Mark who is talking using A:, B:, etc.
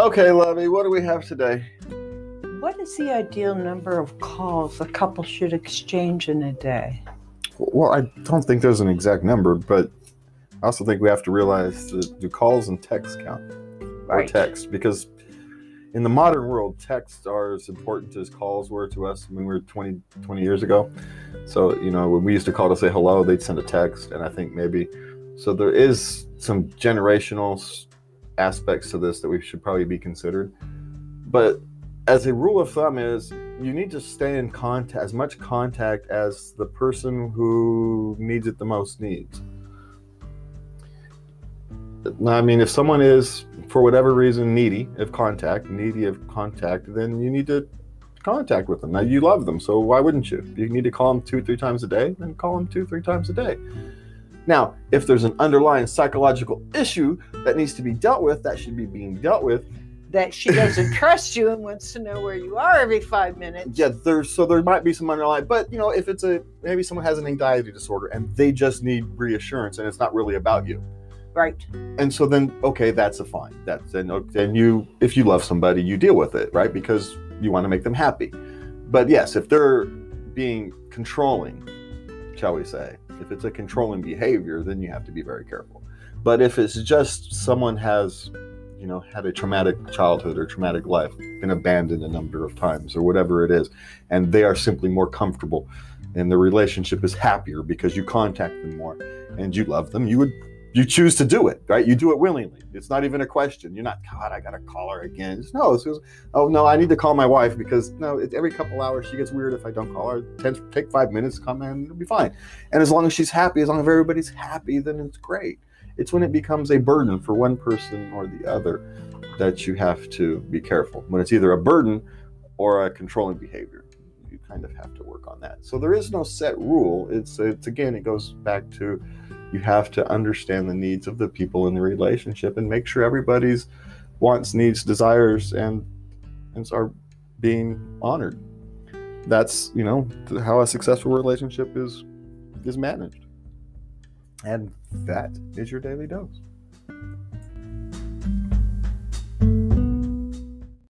A: Okay, Lovey, what do we have today?
B: What is the ideal number of calls a couple should exchange in a day?
A: Well, I don't think there's an exact number, but I also think we have to realize that do calls and texts count? Or
B: Right.
A: text? Because in the modern world, texts are as important as calls were to us when we were 20 years ago. So, when we used to call to say hello, they'd send a text, and I think maybe... So there is some generational aspects to this that we should probably be considered. But as a rule of thumb is you need to stay in contact, as much contact as the person who needs it the most needs. I mean, if someone is, for whatever reason, needy of contact, then you need to contact with them. Now, you love them, so why wouldn't you? You need to call them 2-3 times a day, then call them 2-3 times a day. Now, if there's an underlying psychological issue that needs to be dealt with, that should be being dealt with.
B: That she doesn't trust you and wants to know where you are every 5 minutes.
A: Yeah, there might be some underlying, but if it's maybe someone has an anxiety disorder and they just need reassurance and it's not really about you.
B: Right.
A: And so then, okay, that's a fine. If you love somebody, you deal with it, right? Because you want to make them happy. But yes, if they're being controlling, shall we say, if it's a controlling behavior, then you have to be very careful. But if it's just someone has, had a traumatic childhood or traumatic life, been abandoned a number of times or whatever it is, and they are simply more comfortable and the relationship is happier because you contact them more and you love them, you choose to do it, right? You do it willingly. It's not even a question. You're not, God, I got to call her again. Oh, no, I need to call my wife because, every couple hours she gets weird if I don't call her. Take 5 minutes, come in, it'll be fine. And as long as she's happy, as long as everybody's happy, then it's great. It's when it becomes a burden for one person or the other that you have to be careful. When it's either a burden or a controlling behavior, you kind of have to work on that. So there is no set rule. It's again, it goes back to, you have to understand the needs of the people in the relationship and make sure everybody's wants, needs, desires, and are being honored. That's, how a successful relationship is managed. And that is your daily dose.